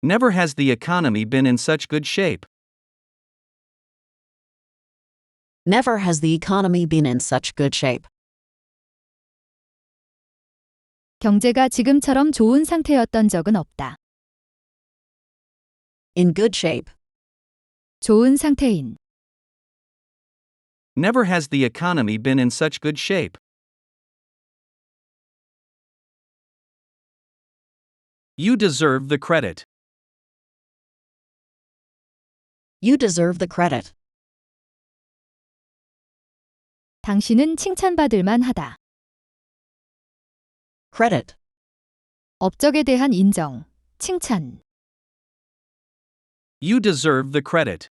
Never has the economy been in such good shape. Never has the economy been in such good shape. 경제가 지금처럼 좋은 상태였던 적은 없다. In good shape. 좋은 상태인. Never has the economy been in such good shape. You deserve the credit. You deserve the credit. 당신은 칭찬받을 만하다. Credit. 업적에 대한 인정, 칭찬. You deserve the credit.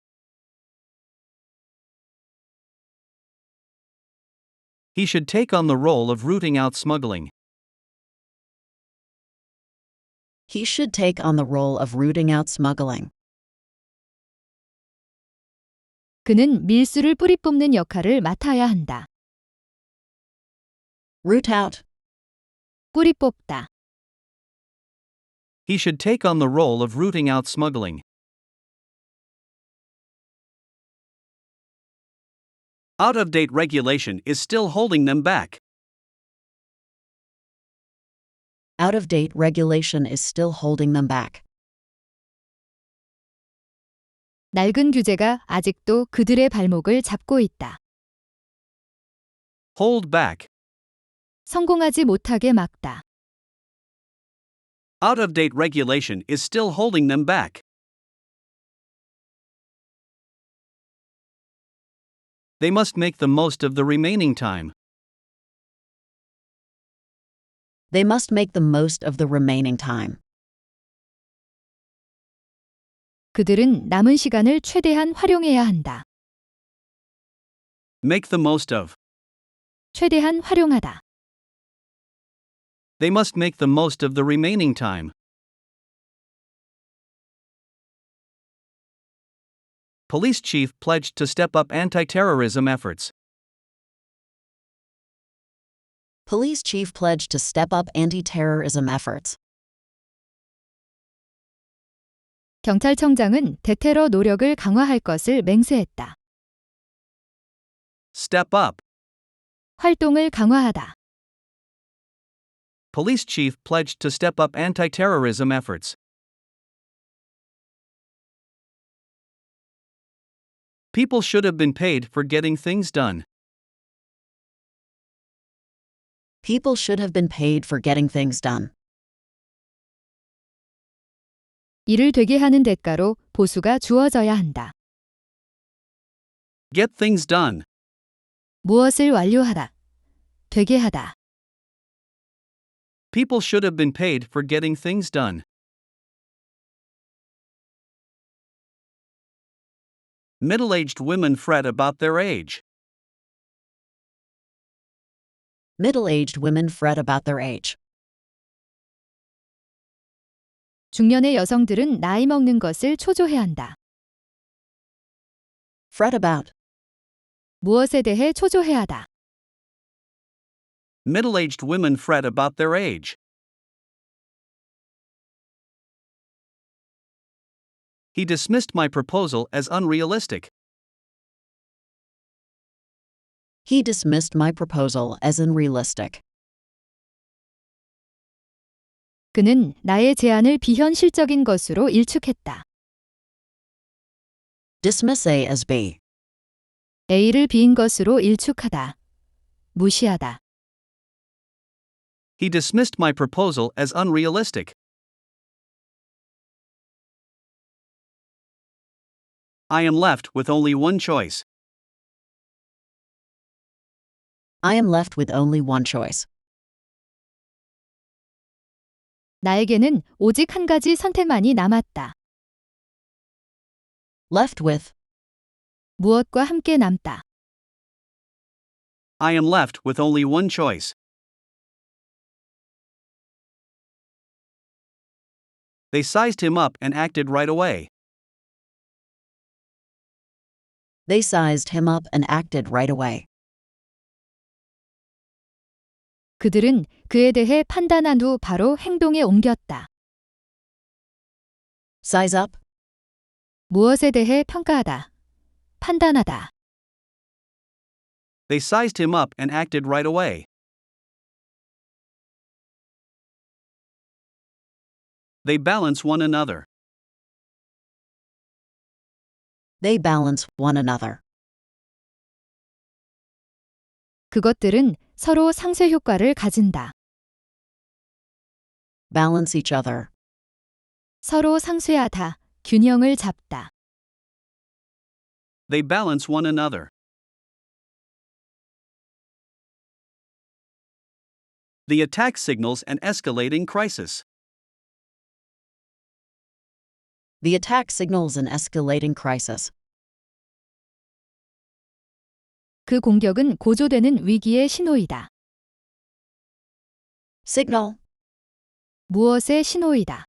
He should take on the role of rooting out smuggling. He should take on the role of rooting out smuggling. 그는 밀수를 뿌리 뽑는 역할을 맡아야 한다. Root out. 뿌리 뽑다. He should take on the role of rooting out smuggling. Out-of-date regulation is still holding them back. Out-of-date regulation is still holding them back. 낡은 규제가 아직도 그들의 발목을 잡고 있다. Hold back. 성공하지 못하게 막다. Out-of-date regulation is still holding them back. They must make the most of the remaining time. They must make the most of the remaining time. 그들은 남은 시간을 최대한 활용해야 한다. Make the most of. 최대한 활용하다. They must make the most of the remaining time. Police chief pledged to step up anti-terrorism efforts. Police chief pledged to step up anti-terrorism efforts. 경찰청장은 대테러 노력을 강화할 것을 맹세했다. Step up. 활동을 강화하다. Police chief pledged to step up anti-terrorism efforts. People should have been paid for getting things done. People should have been paid for getting things done. 일을 되게 하는 대가로 보수가 주어져야 한다. Get things done. 무엇을 완료하다. 되게 하다. People should have been paid for getting things done. Middle-aged women fret about their age. Middle-aged women fret about their age. 중년의 여성들은 나이 먹는 것을 초조해한다. Fret about. 무엇에 대해 초조해하다. Middle-aged women fret about their age. He dismissed my proposal as unrealistic. He dismissed my proposal as unrealistic. 그는 나의 제안을 비현실적인 것으로 일축했다. Dismiss A as B. A를 B인 것으로 일축하다. 무시하다. He dismissed my proposal as unrealistic. I am left with only one choice. I am left with only one choice. 나에게는 오직 한 가지 선택만이 남았다. Left with. 무엇과 함께 남다. I am left with only one choice. They sized him up and acted right away. They sized him up and acted right away. 그들은 그에 대해 판단한 후 바로 행동에 옮겼다. Size up. 무엇에 대해 평가하다. 판단하다. They sized him up and acted right away. They balance one another. They balance one another. 그것들은 서로 상쇄 효과를 가진다. Balance each other. 서로 상쇄하다. 균형을 잡다. They balance one another. The attack signals an escalating crisis. The attack signals an escalating crisis. 그 공격은 고조되는 위기의 신호이다. Signal. 무엇의 신호이다.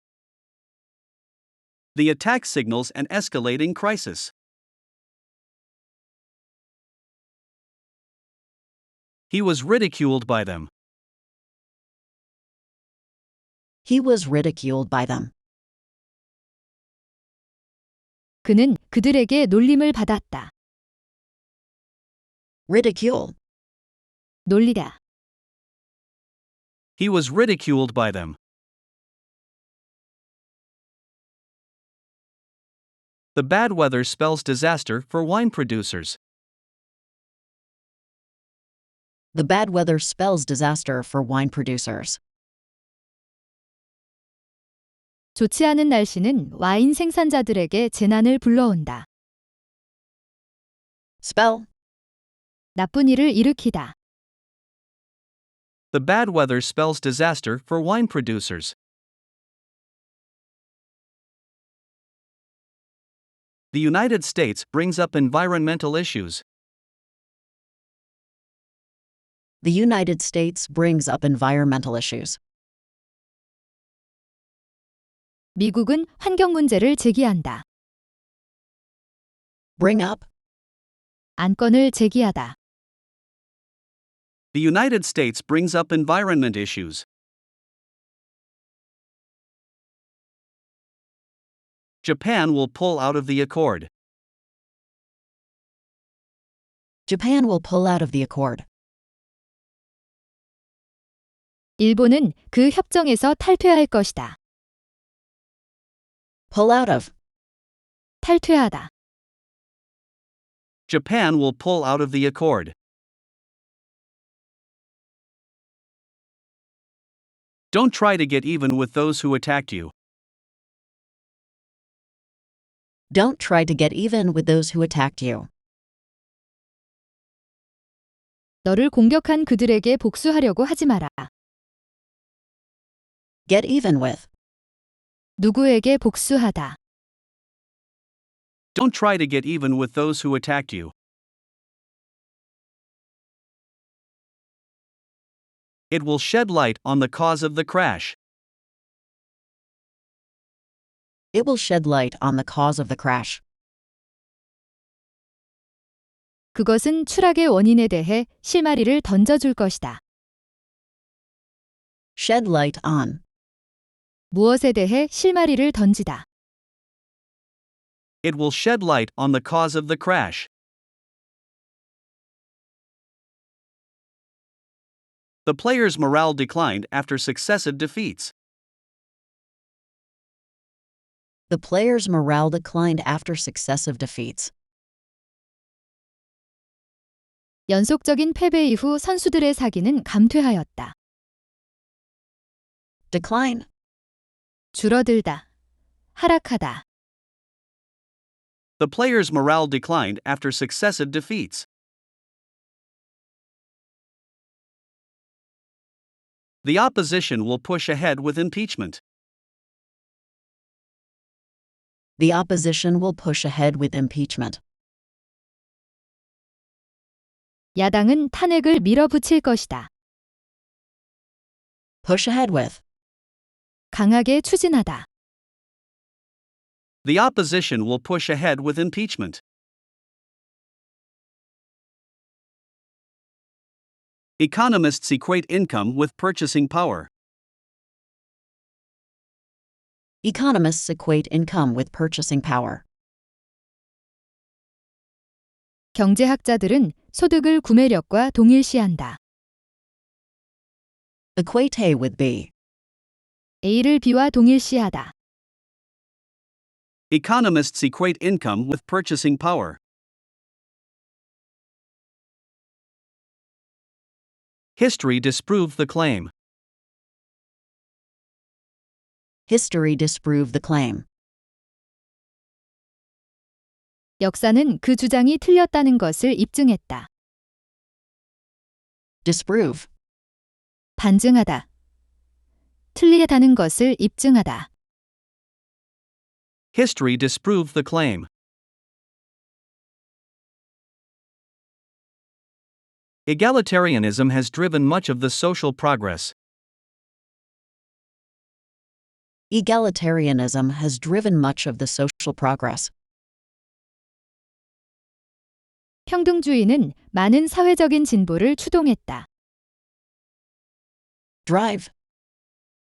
The attack signals an escalating crisis. He was ridiculed by them. He was ridiculed by them. 그는 그들에게 놀림을 받았다. Ridicule. 놀리다. He was ridiculed by them. The bad weather spells disaster for wine producers. The bad weather spells disaster for wine producers. 좋지 않은 날씨는 와인 생산자들에게 재난을 불러온다. Spell. 나쁜 일을 일으키다. The bad weather spells disaster for wine producers. The United States brings up environmental issues. The United States brings up environmental issues. 미국은 환경 문제를 제기한다. Bring up. 안건을 제기하다. The United States brings up environment issues. Japan will pull out of the accord. Japan will pull out of the accord. 일본은 그 협정에서 탈퇴할 것이다. Pull out of. 탈퇴하다. Japan will pull out of the accord. Don't try to get even with those who attacked you. Don't try to get even with those who attacked you. 너를 공격한 그들에게 복수하려고 하지 마라. Get even with. 누구에게 복수하다. Don't try to get even with those who attacked you. It will shed light on the cause of the crash. It will shed light on the cause of the crash. 그것은 추락의 원인에 대해 실마리를 던져줄 것이다. Shed light on. 무엇에 대해 실마리를 던지다. It will shed light on the cause of the crash. The players' morale declined after successive defeats. The players' morale declined after successive defeats. 연속적인 패배 이후 선수들의 사기는 감퇴하였다. Decline. 줄어들다. 하락하다. The players' morale declined after successive defeats. The opposition will push ahead with impeachment. The opposition will push ahead with impeachment. 야당은 탄핵을 밀어붙일 것이다. Push ahead with. 강하게 추진하다. The opposition will push ahead with impeachment. Economists equate income with purchasing power. Economists equate income with purchasing power. 경제학자들은 소득을 구매력과 동일시한다. Equate A with B. A를 B와 동일시하다. Economists equate income with purchasing power. History disproved the claim. History disproved the claim. 역사는 그 주장이 틀렸다는 것을 입증했다. Disprove. 반증하다. 틀리다는 것을 입증하다. History disproved the claim. Egalitarianism has driven much of the social progress. Egalitarianism has driven much of the social progress. 평등주의는 많은 사회적인 진보를 추동했다. Drive.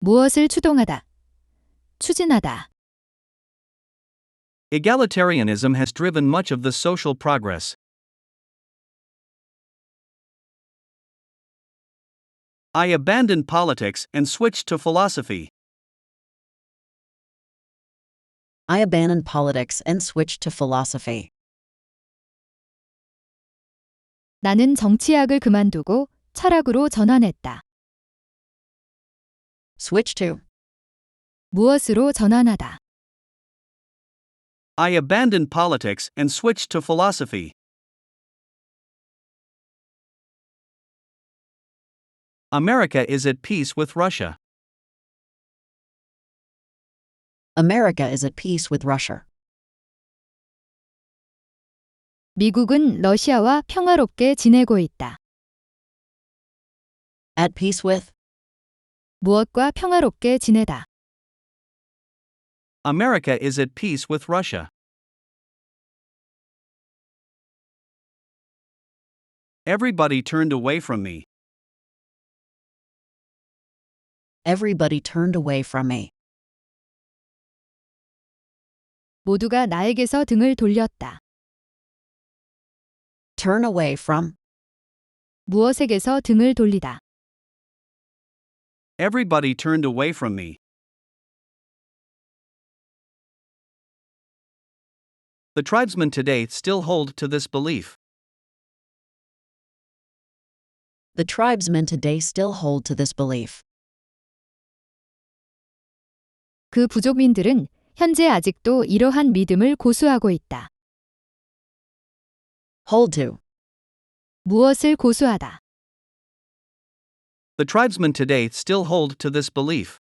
무엇을 추동하다. 추진하다. Egalitarianism has driven much of the social progress. I abandoned politics and switched to philosophy. I abandoned politics and switched to philosophy. 나는 정치학을 그만두고 철학으로 전환했다. Switch to. 무엇으로 전환하다. I abandoned politics and switched to philosophy. America is at peace with Russia. America is at peace with Russia. 미국은 러시아와 평화롭게 지내고 있다. At peace with. 무엇과 평화롭게 지내다. America is at peace with Russia. Everybody turned away from me. Everybody turned away from me. 모두가 나에게서 등을 돌렸다. Turn away from. 무엇에게서 등을 돌리다. Everybody turned away from me. The tribesmen today still hold to this belief. The tribesmen today still hold to this belief. 그 부족민들은 현재 아직도 이러한 믿음을 고수하고 있다. Hold to. 무엇을 고수하다. The tribesmen today still hold to this belief.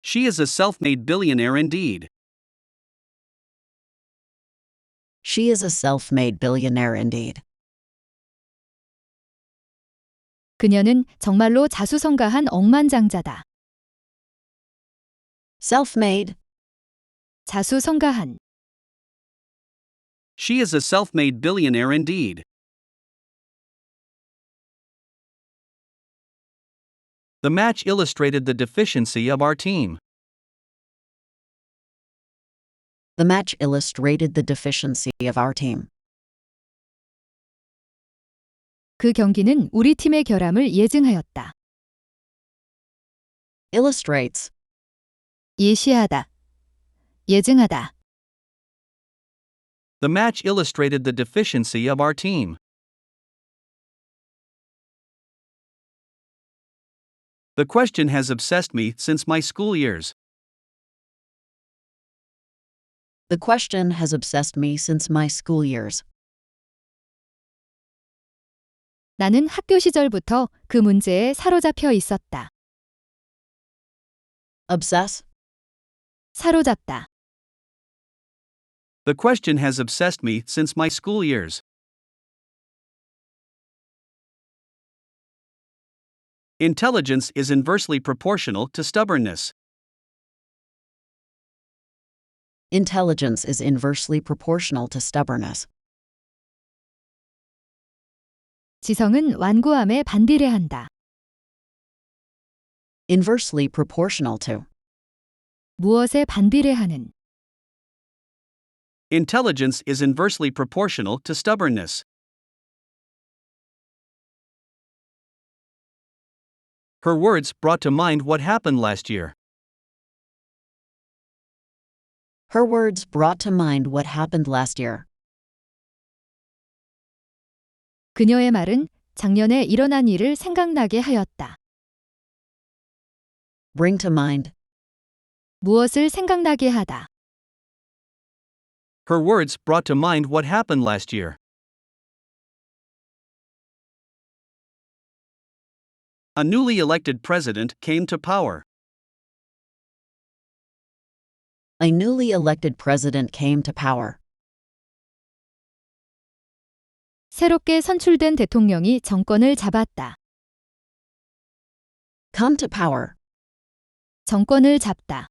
She is a self-made billionaire indeed. She is a self-made billionaire indeed. 그녀는 정말로 자수성가한 억만장자다. Self-made. 자수성가한. She is a self-made billionaire indeed. The match illustrated the deficiency of our team. The match illustrated the deficiency of our team. 그 경기는 우리 팀의 결함을 예증하였다. Illustrates. 예시하다. 예증하다. The match illustrated the deficiency of our team. The question has obsessed me since my school years. The question has obsessed me since my school years. 나는 학교 시절부터 그 문제에 사로잡혀 있었다. Obsess. 사로잡다. The question has obsessed me since my school years. Intelligence is inversely proportional to stubbornness. Intelligence is inversely proportional to stubbornness. 지성은 완고함에 반비례한다. Inversely proportional to. 무엇에 반비례하는. Intelligence is inversely proportional to stubbornness. Her words brought to mind what happened last year. Her words brought to mind what happened last year. 그녀의 말은 작년에 일어난 일을 생각나게 하였다. Bring to mind. 무엇을 생각나게 하다. Her words brought to mind what happened last year. A newly elected president came to power. A newly elected president came to power. 새롭게 선출된 대통령이 정권을 잡았다. Come to power. 정권을 잡다.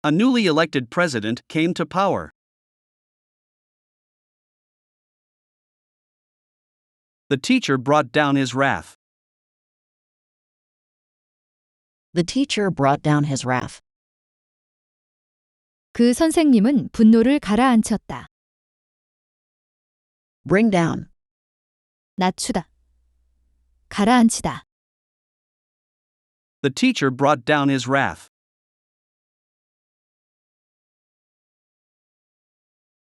A newly elected president came to power. The teacher brought down his wrath. The teacher brought down his wrath. 그 선생님은 분노를 가라앉혔다. Bring down. 낮추다. 가라앉히다. The teacher brought down his wrath.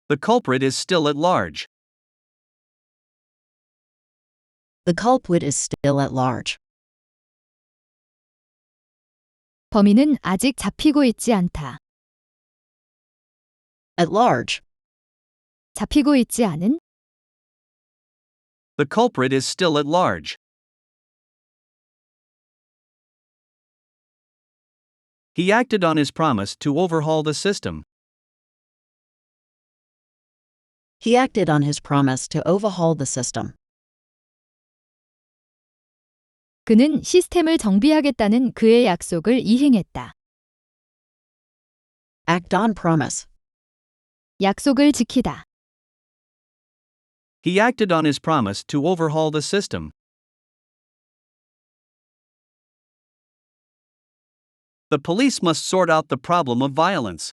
The culprit is still at large. The culprit is still at large. 범인은 아직 잡히고 있지 않다. At large. 잡히고 있지 않은. The culprit is still at large. He acted on his promise to overhaul the system. He acted on his promise to overhaul the system. 그는 시스템을 정비하겠다는 그의 약속을 이행했다. Act on promise. 약속을 지키다. He acted on his promise to overhaul the system. The police must sort out the problem of violence.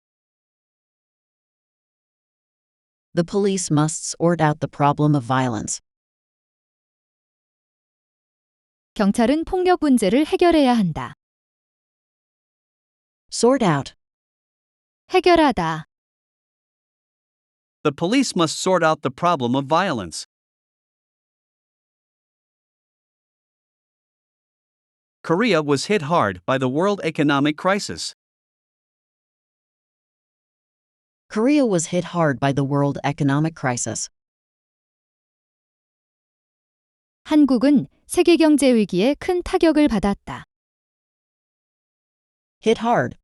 The police must sort out the problem of violence. 경찰은 폭력 문제를 해결해야 한다. Sort out. 해결하다. The police must sort out the problem of violence. Korea was hit hard by the world economic crisis. Korea was hit hard by the world economic crisis. 한국은 세계 경제 위기에 큰 타격을 받았다. Hit hard.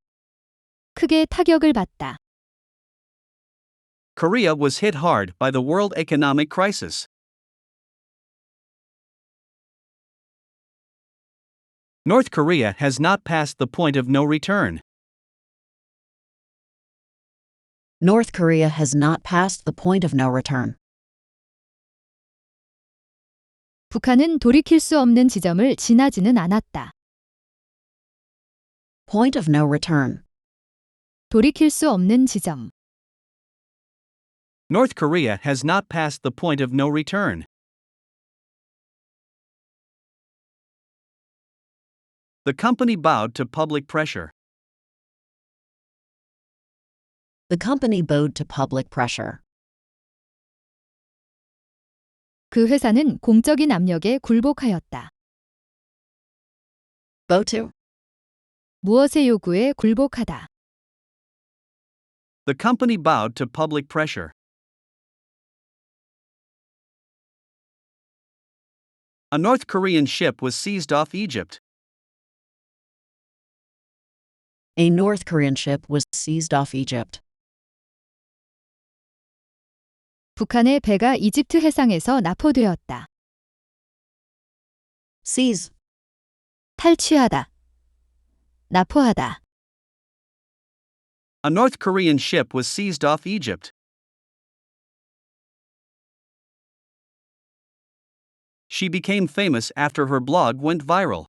크게 타격을 받다. Korea was hit hard by the world economic crisis. North Korea has not passed the point of no return. North Korea has not passed the point of no return. 북한은 돌이킬 수 없는 지점을 지나지는 않았다. Point of no return. 돌이킬 수 없는 지점. North Korea has not passed the point of no return. The company bowed to public pressure. The company bowed to public pressure. 그 회사는 공적인 압력에 굴복하였다. Bow to. 무엇의 요구에 굴복하다. The company bowed to public pressure. A North Korean ship was seized off Egypt. A North Korean ship was seized off Egypt. 북한의 배가 이집트 해상에서 납포되었다. Seize. 탈취하다. 납포하다. A North Korean ship was seized off Egypt. She became famous after her blog went viral.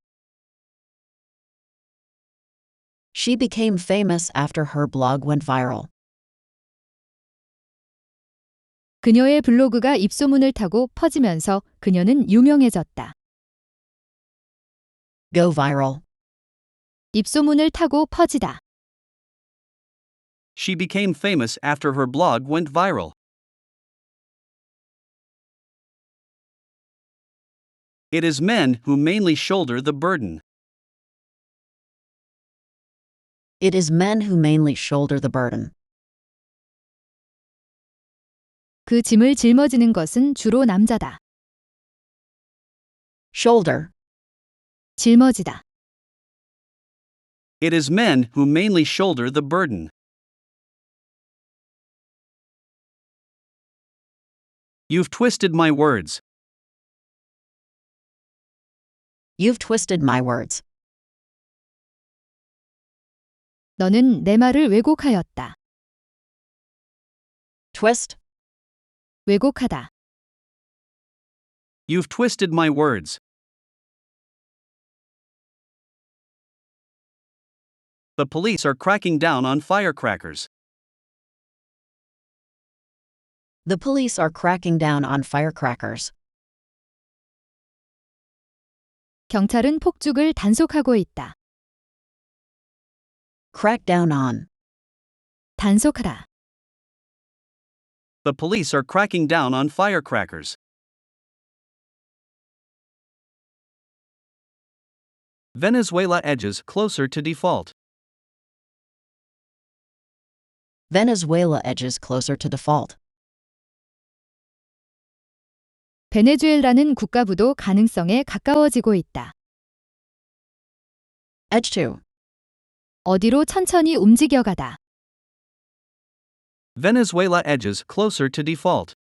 She became famous after her blog went viral. 그녀의 블로그가 입소문을 타고 퍼지면서 그녀는 유명해졌다. Go viral. 입소문을 타고 퍼지다. She became famous after her blog went viral. It is men who mainly shoulder the burden. It is men who mainly shoulder the burden. 그 짐을 짊어지는 것은 주로 남자다. Shoulder. 짊어지다. It is men who mainly shoulder the burden. You've twisted my words. You've twisted my words. 너는 내 말을 왜곡하였다. Twist. 왜곡하다. You've twisted my words. The police are cracking down on firecrackers. The police are cracking down on firecrackers. 경찰은 폭죽을 단속하고 있다. Crack down on. 단속하다. The police are cracking down on firecrackers. Venezuela edges closer to default. Venezuela edges closer to default. 베네수엘라는 국가부도 가능성에 가까워지고 있다. Edge to. 어디로 천천히 움직여가다. Venezuela edges closer to default.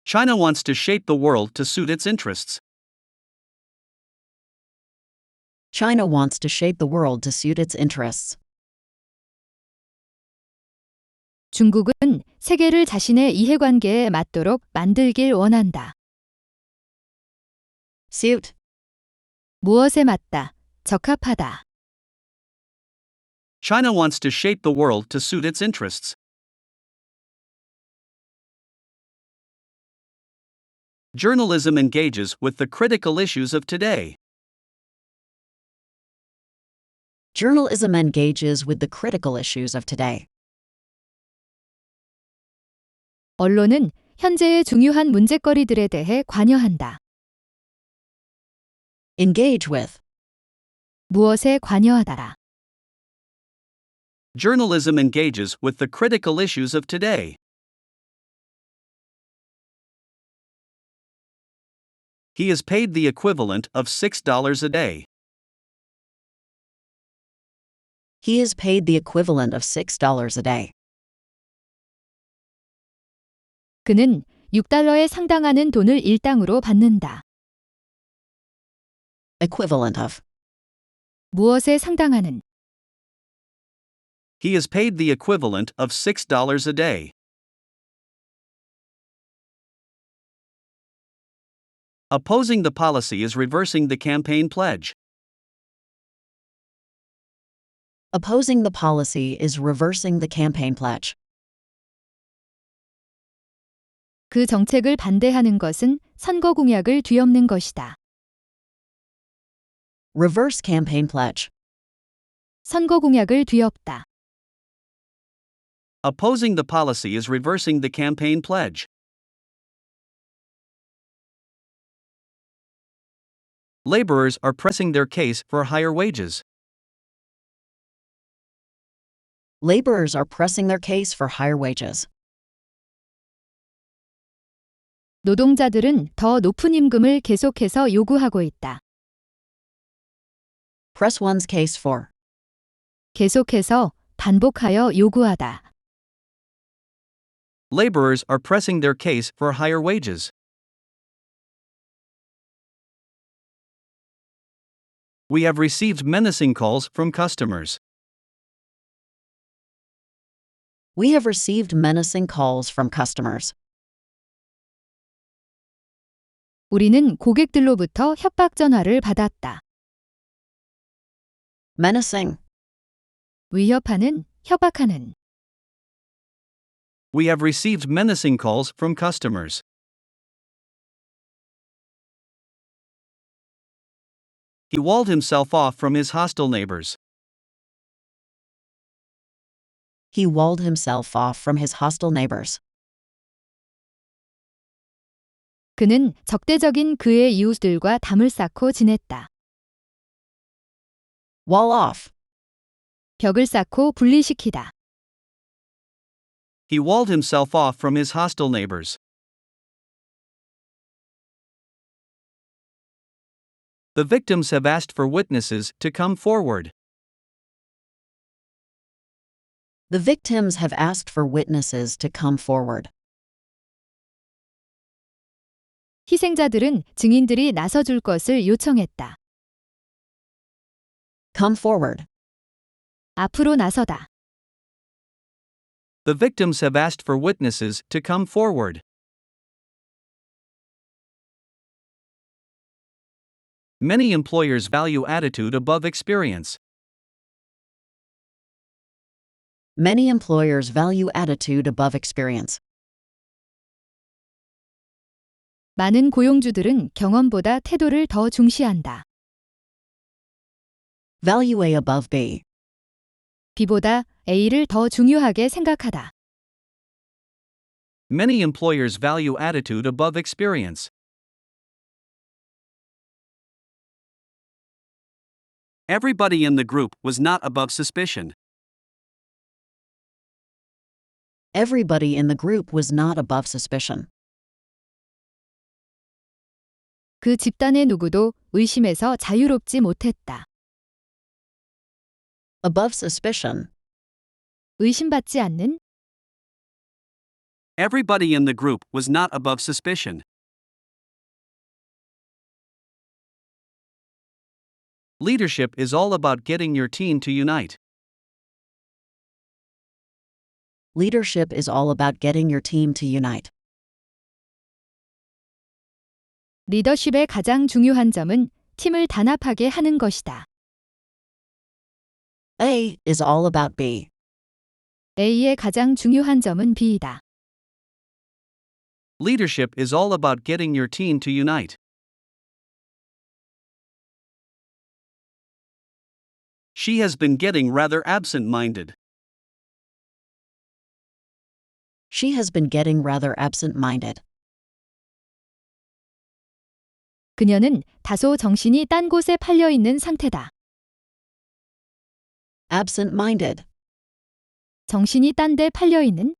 China wants to shape the world to suit its interests. China wants to shape the world to suit its interests. 중국은 세계를 자신의 이해관계에 맞도록 만들길 원한다. Suit. 무엇에 맞다, 적합하다. China wants to shape the world to suit its interests. Journalism engages with the critical issues of today. Journalism engages with the critical issues of today. 언론은 현재의 중요한 문제거리들에 대해 관여한다. Engage with. 무엇에 관여하다라. Journalism engages with the critical issues of today. He is paid the equivalent of $6 a day. He is paid the equivalent of $6 a day. 그는 6달러에 상당하는 돈을 일당으로 받는다. Equivalent of. 무엇에 상당하는. He is paid the equivalent of $6 a day. Opposing the policy is reversing the campaign pledge. Opposing the policy is reversing the campaign pledge. 그 정책을 반대하는 것은 선거 공약을 뒤엎는 것이다. Reverse campaign pledge. 선거 공약을 뒤엎다. Opposing the policy is reversing the campaign pledge. Laborers are pressing their case for higher wages. Laborers are pressing their case for higher wages. 노동자들은 더 높은 임금을 계속해서 요구하고 있다. Press one's case for. 계속해서 반복하여 요구하다. Laborers are pressing their case for higher wages. We have received menacing calls from customers. We have received menacing calls from customers. 우리는 고객들로부터 협박 전화를 받았다. menacing, 위협하는, 협박하는. We have received menacing calls from customers. He walled himself off from his hostile neighbors. he walled himself off from his hostile neighbors. 그는 적대적인 그의 이웃들과 담을 쌓고 지냈다. wall off, 벽을 쌓고 분리시키다. He walled himself off from his hostile neighbors. The victims have asked for witnesses to come forward. the victims have asked for witnesses to come forward. 희생자들은 증인들이 나서줄 것을 요청했다. come forward, 앞으로 나서다. The victims have asked for witnesses to come forward. Many employers value attitude above experience. many employers value attitude above experience. 많은 고용주들은 경험보다 태도를 더 중시한다. value A above B, B보다 A를 더 중요하게 생각하다. Many employers value attitude above experience. Everybody in the group was not above suspicion. everybody in the group was not above suspicion. 그 집단의 누구도 의심에서 자유롭지 못했다. above suspicion, 의심받지 않는, Everybody in the group was not above suspicion. Leadership is all about getting your team to unite. leadership is all about getting your team to unite. 리더십의 가장 중요한 점은 팀을 단합하게 하는 것이다. A is all about B. A의 가장 중요한 점은 B이다. Leadership is all about getting your team to unite. She has been getting rather absent-minded. She has been getting rather absent-minded. 그녀는 다소 정신이 딴 곳에 팔려 있는 상태다. absent-minded, 정신이 딴 데 팔려 있는,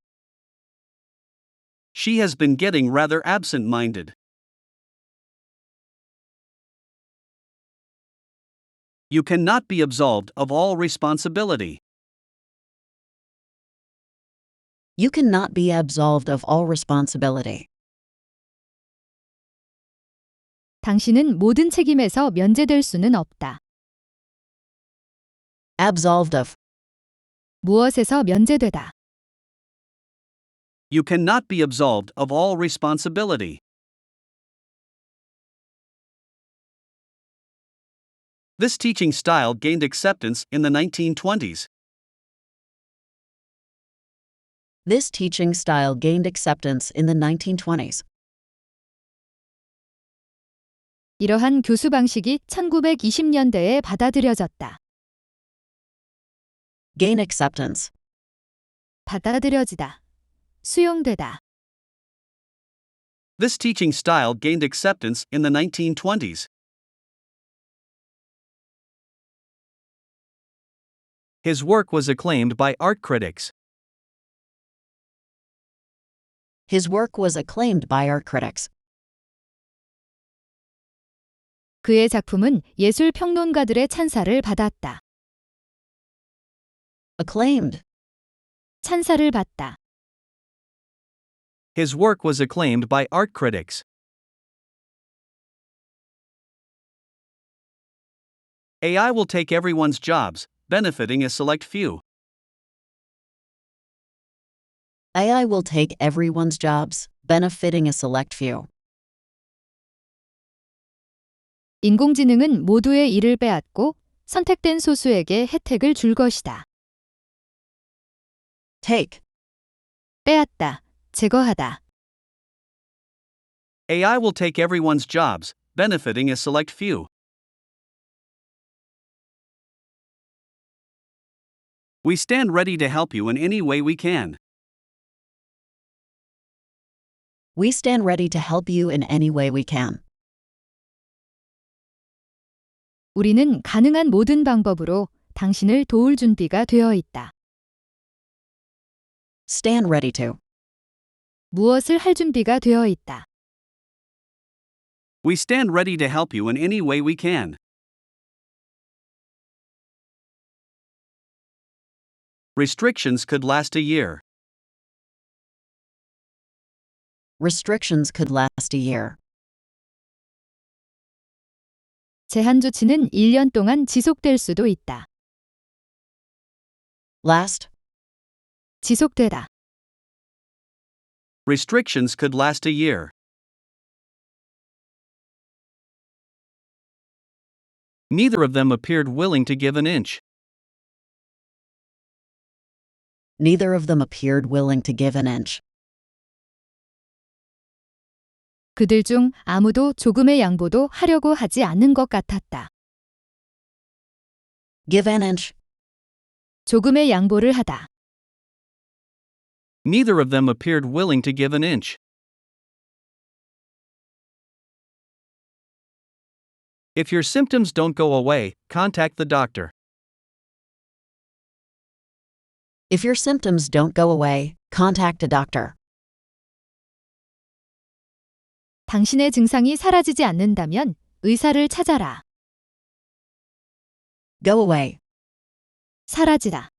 She has been getting rather absent-minded. You cannot be absolved of all responsibility. you cannot be absolved of all responsibility. 당신은 모든 책임에서 면제될 수는 없다. absolved of, 무엇에서 면제되다. You cannot be absolved of all responsibility. This teaching style gained acceptance in the 1920s. this teaching style gained acceptance in the 1920s. 이러한 교수 방식이 1920년대에 받아들여졌다. gain acceptance, 받아들여지다. 수용되다. This teaching style gained acceptance in the 1920s. His work was acclaimed by art critics. his work was acclaimed by art critics. 그의 작품은 예술 평론가들의 찬사를 받았다. acclaimed, 찬사를 받다. His work was acclaimed by art critics. AI will take everyone's jobs, benefiting a select few. AI will take everyone's jobs, benefiting a select few. 인공지능은 모두의 일을 빼앗고 선택된 소수에게 혜택을 줄 것이다. Take. 빼앗다, 제거하다. AI will take everyone's jobs, benefiting a select few. We stand ready to help you in any way we can. We stand ready to help you in any way we can. 우리는 가능한 모든 방법으로 당신을 도울 준비가 되어 있다. Stand ready to. 무엇을 할 준비가 되어 있다. We stand ready to help you in any way we can. Restrictions could last a year. Restrictions could last a year. 제한 조치는 1년 동안 지속될 수도 있다. Last. 지속되다. Restrictions could last a year. Neither of them appeared willing to give an inch. Neither of them appeared willing to give an inch. 그들 중 아무도 조금의 양보도 하려고 하지 않는 것 같았다. Give an inch. 조금의 양보를 하다. Neither of them appeared willing to give an inch. If your symptoms don't go away, contact the doctor. If your symptoms don't go away, contact a doctor. 당신의 증상이 사라지지 않는다면 의사를 찾아라. Go away. 사라지다.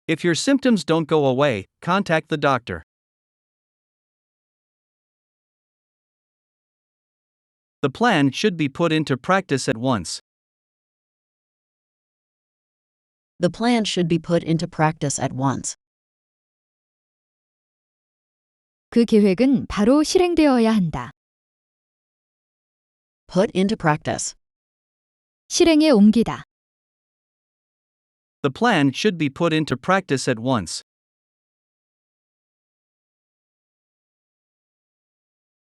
If your symptoms don't go away, contact the doctor. The plan should be put into practice at once. The plan should be put into practice at once. 그 계획은 바로 실행되어야 한다. Put into practice. 실행에 옮기다. The plan should be put into practice at once.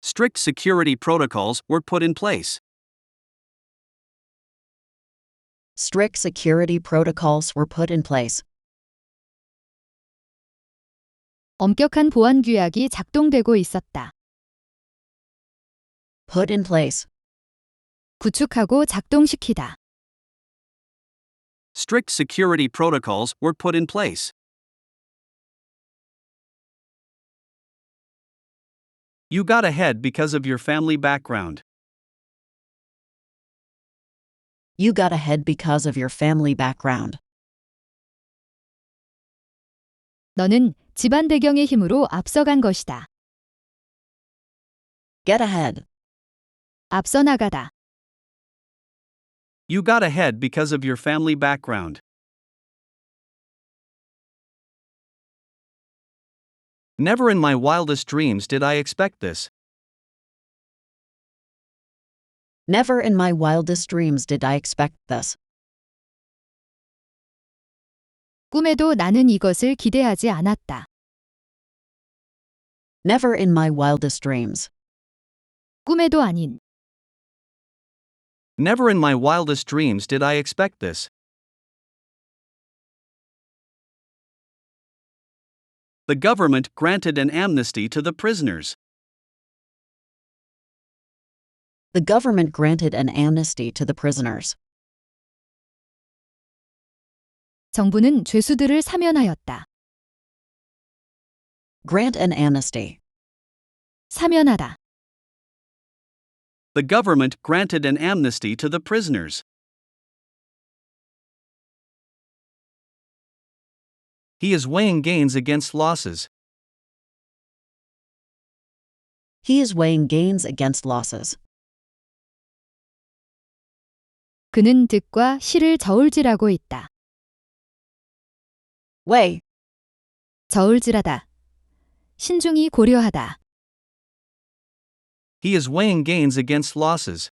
Strict security protocols were put in place. Strict security protocols were put in place. 엄격한 보안 규약이 작동되고 있었다. Put in place. 구축하고 작동시키다. Strict security protocols were put in place. You got ahead because of your family background. You got ahead because of your family background. 너는 집안 배경의 힘으로 앞서간 것이다. Get ahead. 앞서 나가다. You got ahead because of your family background. Never in my wildest dreams did I expect this. Never in my wildest dreams did I expect this. 꿈에도 나는 이것을 기대하지 않았다. Never in my wildest dreams. 꿈에도 아닌. Never in my wildest dreams did I expect this. The government granted an amnesty to the prisoners. The government granted an amnesty to the prisoners. 정부는 죄수들을 사면하였다. Grant an amnesty. 사면하다. The government granted an amnesty to the prisoners. He is weighing gains against losses. He is weighing gains against losses. 그는 득과 실을 저울질하고 있다. Weigh. 저울질하다. 신중히 고려하다. He is weighing gains against losses.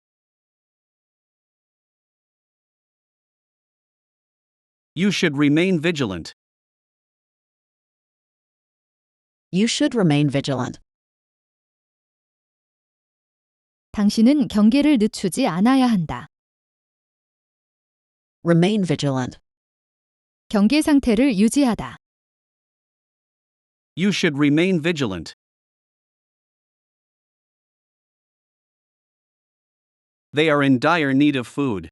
You should remain vigilant. You should remain vigilant. 당신은 경계를 늦추지 않아야 한다. Remain vigilant. 경계 상태를 유지하다. You should remain vigilant. They are in dire need of food.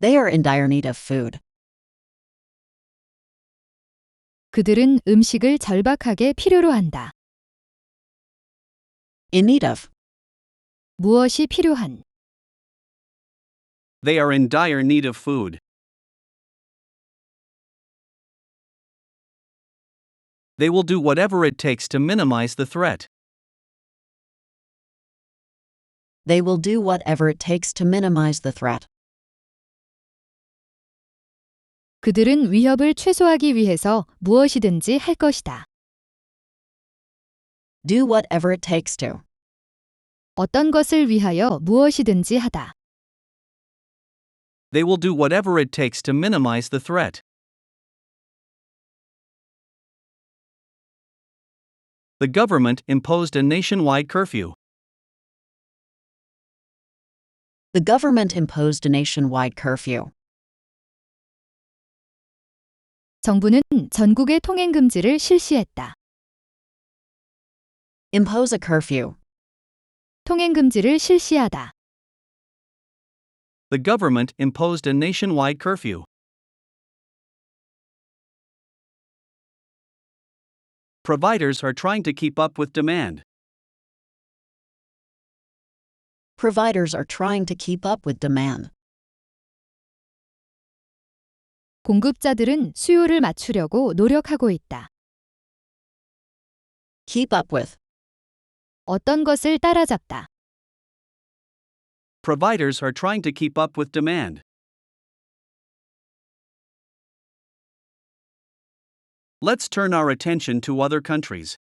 They are in dire need of food. 그들은 음식을 절박하게 필요로 한다. In need of. 무엇이 필요한. They are in dire need of food. They will do whatever it takes to minimize the threat. They will do whatever it takes to minimize the threat. 그들은 위협을 최소화하기 위해서 무엇이든지 할 것이다. Do whatever it takes to. 어떤 것을 위하여 무엇이든지 하다. They will do whatever it takes to minimize the threat. The government imposed a nationwide curfew. The government imposed a nationwide curfew. 정부는 전국의 통행 금지를 실시했다. Impose a curfew. 통행 금지를 실시하다. The government imposed a nationwide curfew. Providers are trying to keep up with demand. Providers are trying to keep up with demand. 공급자들은 수요를 맞추려고 노력하고 있다. Keep up with. 어떤 것을 따라잡다. Providers are trying to keep up with demand. Let's turn our attention to other countries.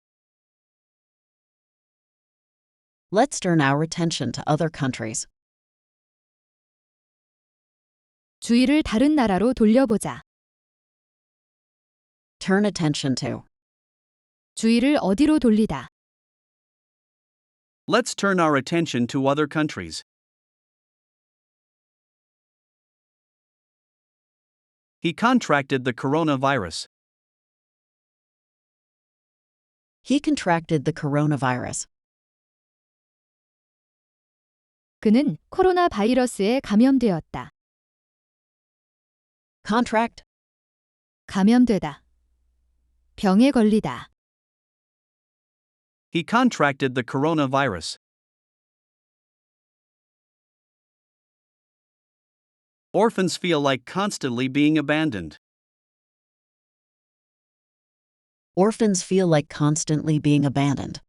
Let's turn our attention to other countries. 주의를 다른 나라로 돌려보자. Turn attention to. 주의를 어디로 돌리다. Let's turn our attention to other countries. He contracted the coronavirus. He contracted the coronavirus. 그는 코로나 바이러스에 감염되었다. Contract. 감염되다. 병에 걸리다. He contracted the coronavirus. Orphans feel like constantly being abandoned. Orphans feel like constantly being abandoned.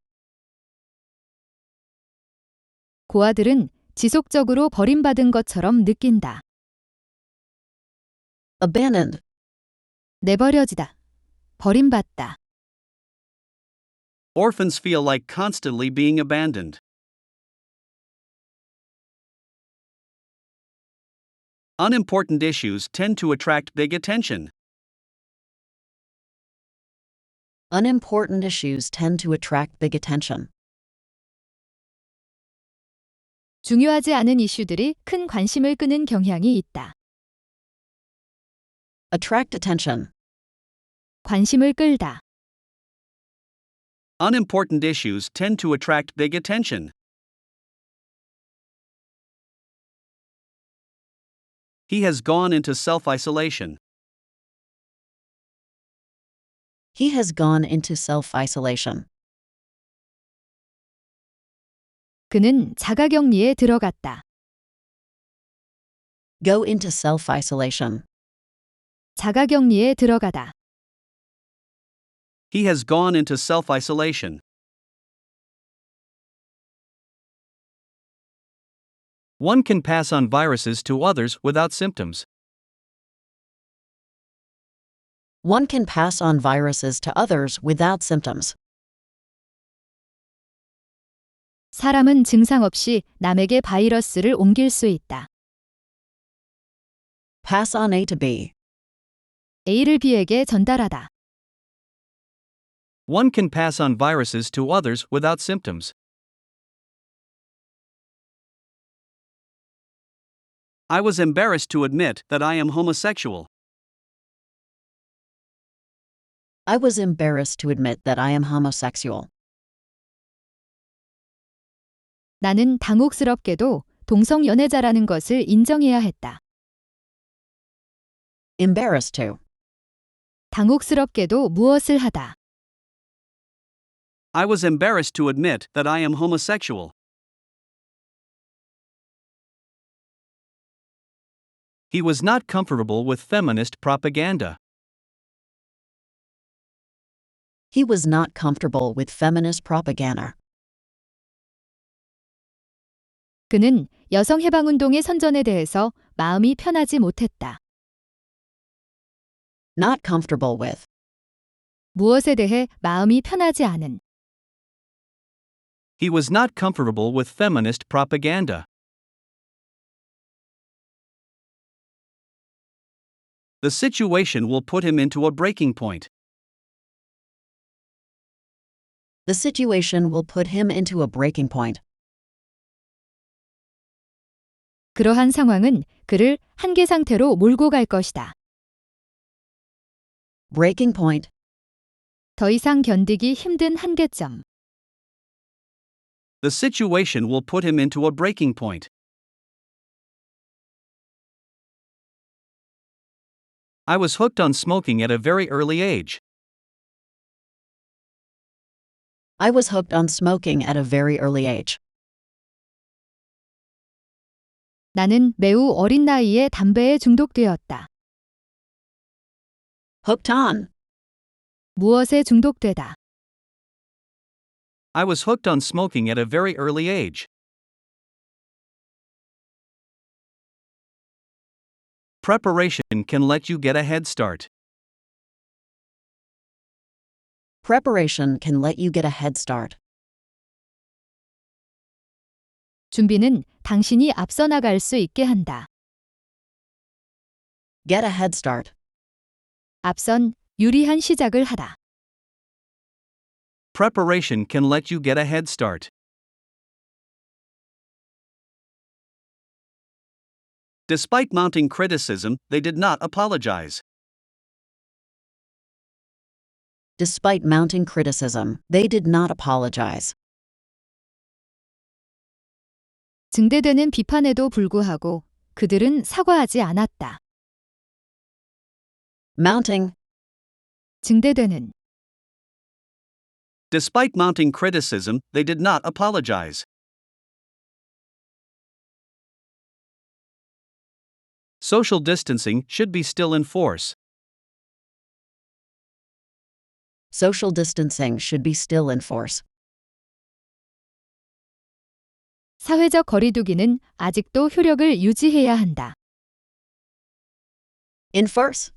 고아들은 지속적으로 버림받은 것처럼 느낀다. Abandoned. 내버려지다. 버림받다. Orphans feel like constantly being abandoned. Unimportant issues tend to attract big attention. Unimportant issues tend to attract big attention. 중요하지 않은 이슈들이 큰 관심을 끄는 경향이 있다. Attract attention. 관심을 끌다. Unimportant issues tend to attract big attention. He has gone into self-isolation. He has gone into self-isolation. 그는 자가격리에 들어갔다. Go into self-isolation. 자가격리에 들어가다. He has gone into self-isolation. One can pass on viruses to others without symptoms. One can pass on viruses to others without symptoms. 사람은 증상 없이 남에게 바이러스를 옮길 수 있다. Pass on A to B. A를 B에게 전달하다. One can pass on viruses to others without symptoms. I was embarrassed to admit that I am homosexual. I was embarrassed to admit that I am homosexual. 나는 당혹스럽게도 동성 연애자라는 것을 인정해야 했다. Embarrassed to. 당혹스럽게도 무엇을 하다. I was embarrassed to admit that I am homosexual. He was not comfortable with feminist propaganda. He was not comfortable with feminist propaganda. 그는 여성 해방운동의 선전에 대해서 마음이 편하지 못했다. Not comfortable with. 무엇에 대해 마음이 편하지 않은. He was not comfortable with feminist propaganda. The situation will put him into a breaking point. The situation will put him into a breaking point. 그러한 상황은 그를 한계 상태로 몰고 갈 것이다. Breaking point. 더 이상 견디기 힘든 한계점. The situation will put him into a breaking point. I was hooked on smoking at a very early age. I was hooked on smoking at a very early age. 나는 매우 어린 나이에 담배에 중독되었다. Hooked on. 무엇에 중독되다. I was hooked on smoking at a very early age. Preparation can let you get a head start. Preparation can let you get a head start. 준비는 당신이 앞서 나갈 수 있게 한다. Get a head start. 앞선 유리한 시작을 하다. Preparation can let you get a head start. Despite mounting criticism, they did not apologize. Despite mounting criticism, they did not apologize. 증대되는 비판에도 불구하고 그들은 사과하지 않았다. Mounting. 증대되는. Despite mounting criticism, they did not apologize. Social distancing should be still in force. Social distancing should be still in force. 사회적 거리두기는 아직도 효력을 유지해야 한다. In force.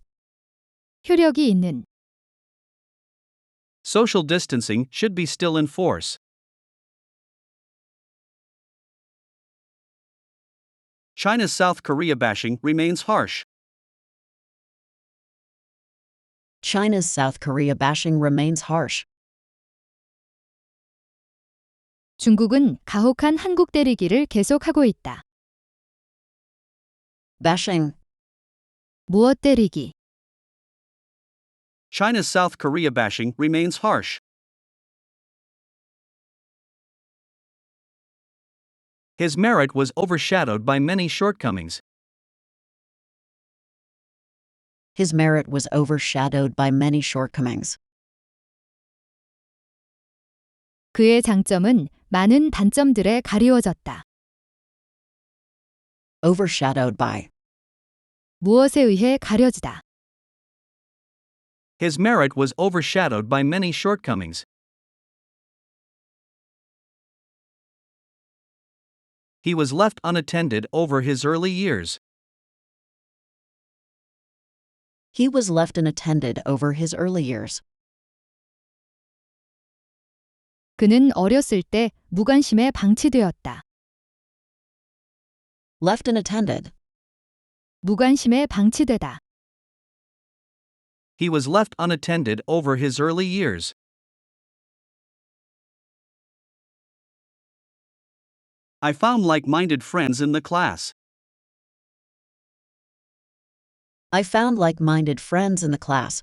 효력이 있는. Social distancing should be still in force. China's South Korea bashing remains harsh. China's South Korea bashing remains harsh. 중국은 가혹한 한국 때리기를 계속하고 있다. Bashing. 무엇 때리기. China's South Korea bashing remains harsh. His merit was overshadowed by many shortcomings. His merit was overshadowed by many shortcomings. 그의 장점은 많은 단점들에 가리워졌다. Overshadowed by. 무엇에 의해 가려지다. His merit was overshadowed by many shortcomings. He was left unattended over his early years. He was left unattended over his early years. 그는 어렸을 때 무관심에 방치되었다. Left unattended. 무관심에 방치되다. He was left unattended over his early years. I found like-minded friends in the class. I found like-minded friends in the class.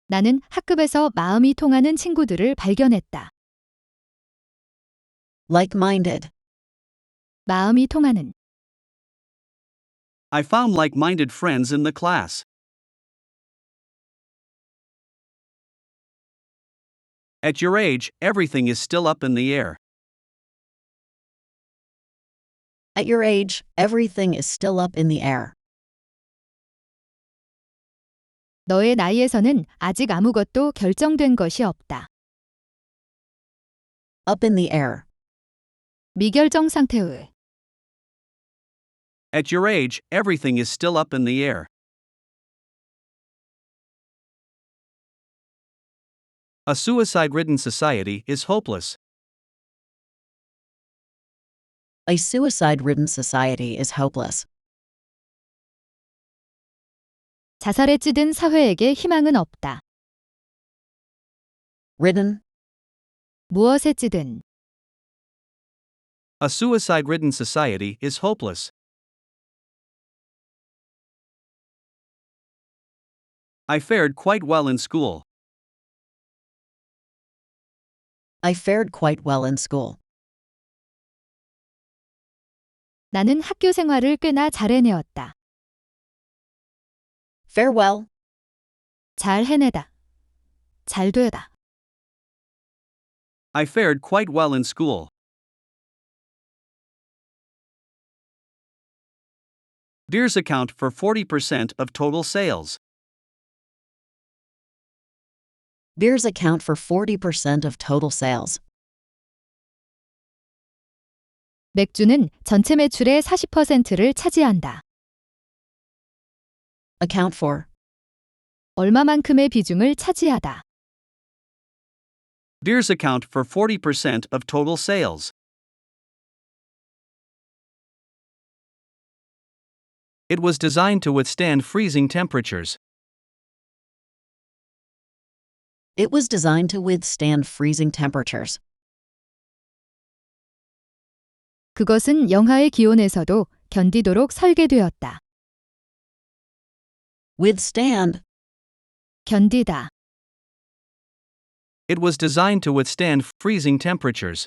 나는 학급에서 마음이 통하는 친구들을 발견했다. Like-minded. 마음이 통하는. I found like-minded friends in the class. At your age, everything is still up in the air. At your age, everything is still up in the air. 너의 나이에서는 아직 아무것도 결정된 것이 없다. Up in the air. 미결정 상태의. At your age, everything is still up in the air. A suicide-ridden society is hopeless. A suicide-ridden society is hopeless. 자살에 찌든 사회에게 희망은 없다. Ridden. 무엇에 찌든. A suicide-ridden society is hopeless. I fared quite well in school. I fared quite well in school. 나는 학교 생활을 꽤나 잘 해내었다. Farewell. 잘 해내다. 잘 되다. I fared quite well in school. Beers account for 40% of total sales. Beers account for 40% of total sales. 맥주는 전체 매출의 40%를 차지한다. Account for. 얼마만큼의 비중을 차지하다. Beers account for 40% of total sales. It was designed to withstand freezing temperatures. It was designed to withstand freezing temperatures. 그것은 영하의 기온에서도 견디도록 설계되었다. Withstand. 견디다. It was designed to withstand freezing temperatures.